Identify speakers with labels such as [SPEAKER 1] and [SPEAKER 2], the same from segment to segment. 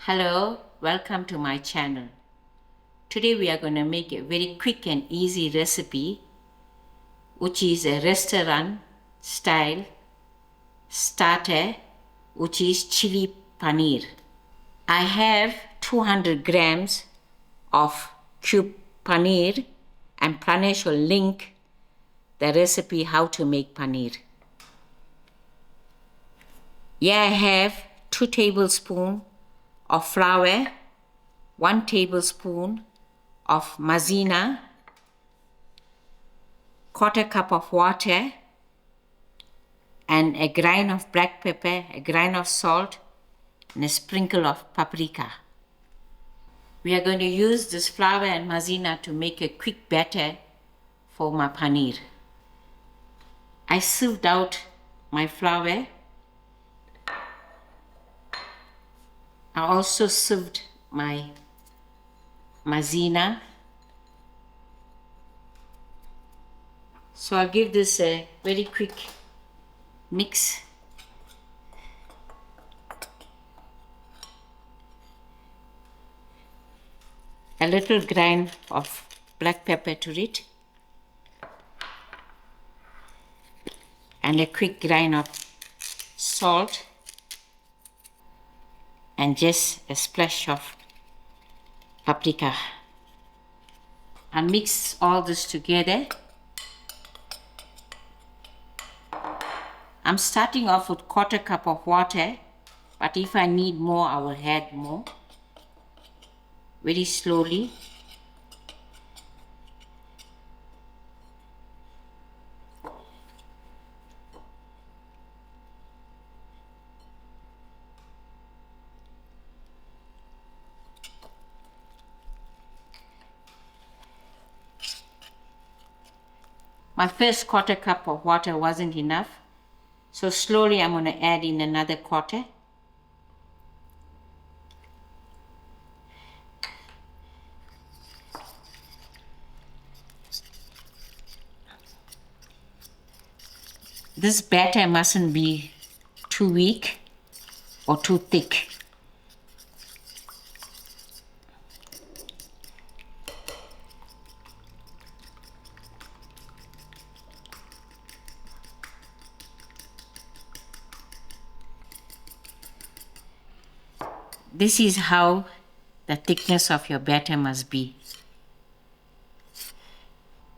[SPEAKER 1] Hello, welcome to my channel. Today we are going to make a very quick and easy recipe which is a restaurant style starter which is chili paneer. I have 200 grams of cube paneer and Pranesh will link the recipe how to make paneer. Here I have 2 tablespoons of flour, 1 tablespoon of maizena, 1/4 cup of water, and a grain of black pepper, a grain of salt, and a sprinkle of paprika. We are going to use this flour and maizena to make a quick batter for my paneer. I sieved out my flour. I also sieved my maizena. So I'll give this a very quick mix. A little grain of black pepper to it. And a quick grain of salt. And just a splash of paprika. I'll mix all this together. I'm starting off with 1/4 cup of water, but if I need more, I will add more. Very slowly. My first 1/4 cup of water wasn't enough, so slowly I'm going to add in another 1/4. This batter mustn't be too weak or too thick. This is how the thickness of your batter must be.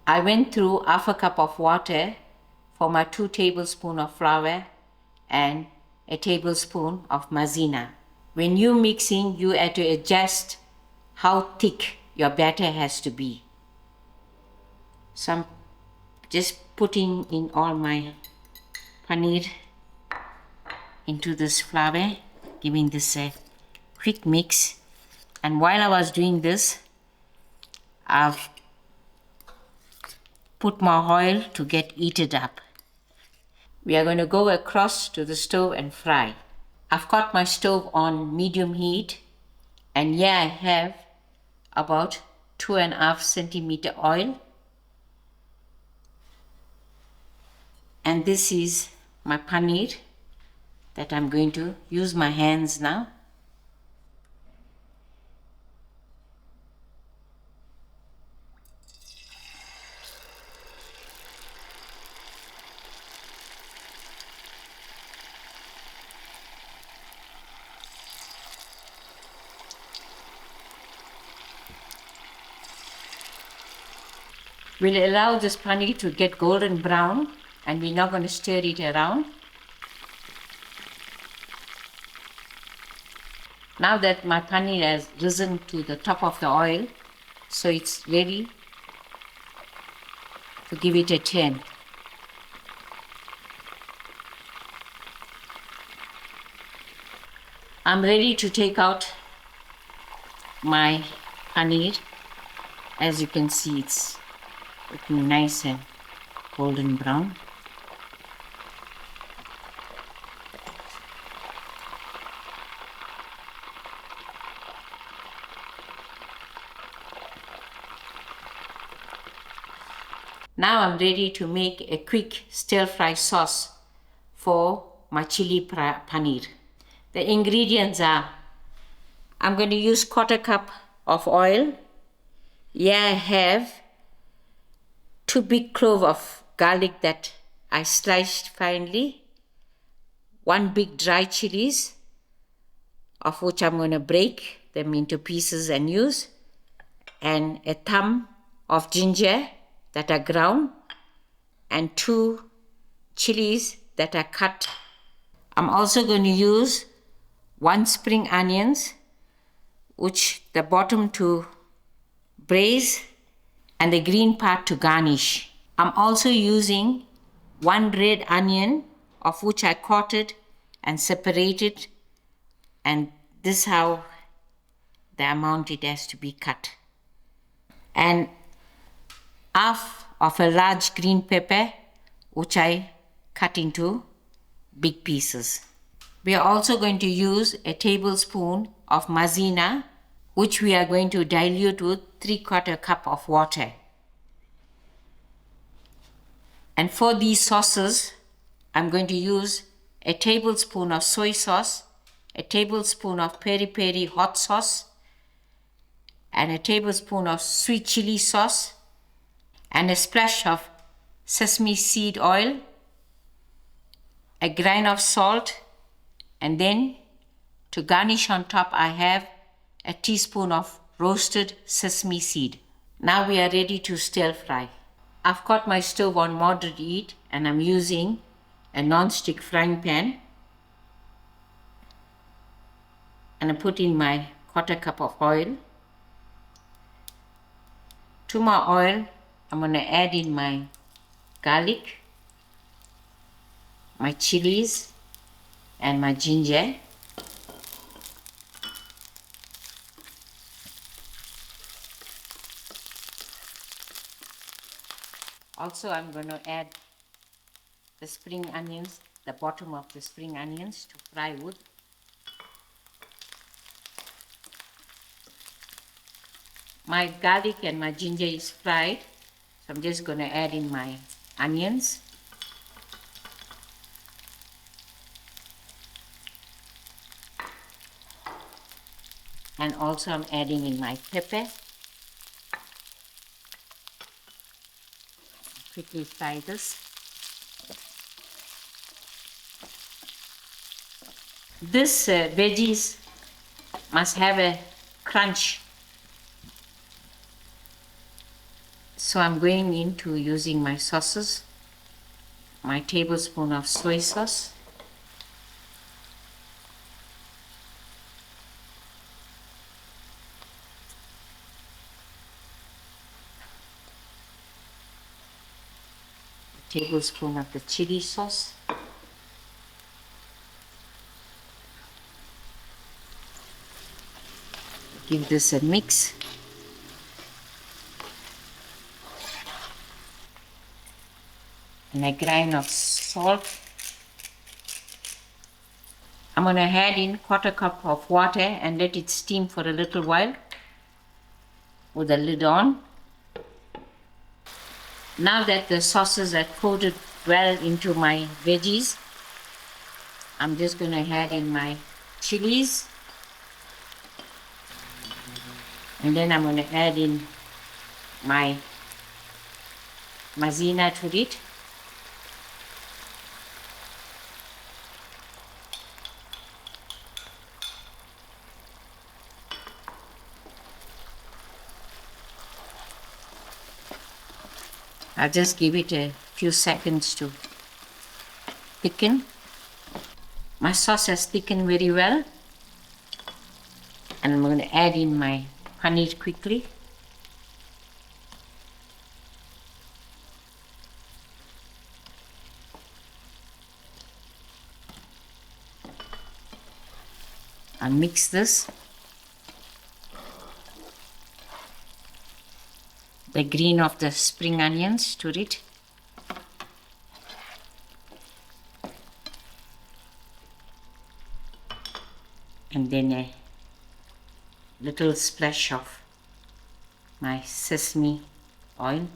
[SPEAKER 1] I went through 1/2 cup of water for my 2 tablespoons of flour and a tablespoon of maizena. When you mixing, you have to adjust how thick your batter has to be. So I'm just putting in all my paneer into this flour, giving this a quick mix. And while I was doing this, I've put my oil to get heated up. We are going to go across to the stove and fry. I've got my stove on medium heat, and here I have about 2.5 centimeter oil. And this is my paneer that I'm going to use my hands now. We'll allow this paneer to get golden brown, and we're not going to stir it around. Now that my paneer has risen to the top of the oil, so it's ready to give it a turn. I'm ready to take out my paneer. As you can see, it's looking nice and golden brown. Now I'm ready to make a quick stir-fry sauce for my chili paneer. The ingredients are I'm going to use 1/4 cup of oil. Here I have 2 big cloves of garlic that I sliced finely, 1 big dry chillies, of which I'm going to break them into pieces and use, and a thumb of ginger that are ground, and 2 chillies that are cut. I'm also going to use 1 spring onions, which the bottom to braise and the green part to garnish. I'm also using 1 red onion, of which I quartered and separated, and this is how the amount it has to be cut. And half of a large green pepper, which I cut into big pieces. We are also going to use a tablespoon of maizena, which we are going to dilute with 3/4 cup of water. And for these sauces, I'm going to use a tablespoon of soy sauce, a tablespoon of peri-peri hot sauce, and a tablespoon of sweet chili sauce, and a splash of sesame seed oil, a grain of salt, and then to garnish on top I have a teaspoon of roasted sesame seed. Now we are ready to stir fry. I've got my stove on moderate heat and I'm using a non-stick frying pan, and I put in my 1/4 cup of oil. To my oil, I'm going to add in my garlic, my chilies, and my ginger. Also, I'm going to add the spring onions, the bottom of the spring onions to fry with. My garlic and my ginger is fried, so I'm just going to add in my onions. And also I'm adding in my pepper. Quickly fry this. This veggies must have a crunch. So I'm going into using my sauces, my tablespoon of soy sauce, a tablespoon of the chili sauce, give this a mix. And a grain of salt. I'm going to add in 1/4 cup of water and let it steam for a little while with the lid on. Now that the sauces are coated well into my veggies, I'm just going to add in my chilies, and then I'm going to add in my maizena to it. I'll just give it a few seconds to thicken. My sauce has thickened very well, and I'm going to add in my paneer quickly. I'll mix this. The green of the spring onions to it. And then a little splash of my sesame oil.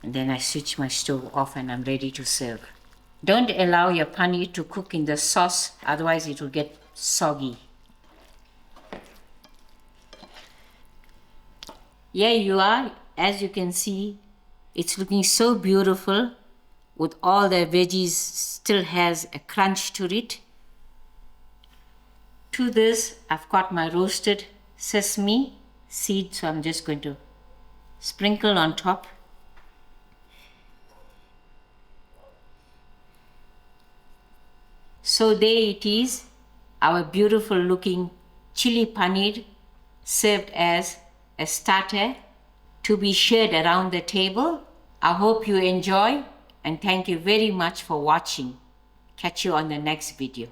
[SPEAKER 1] And then I switch my stove off and I'm ready to serve. Don't allow your paneer to cook in the sauce, otherwise it will get soggy. Here you are. As you can see, it's looking so beautiful with all the veggies still has a crunch to it. To this, I've got my roasted sesame seed, so I'm just going to sprinkle on top. So there it is, our beautiful looking chili paneer served as a starter to be shared around the table. I hope you enjoy and thank you very much for watching. Catch you on the next video.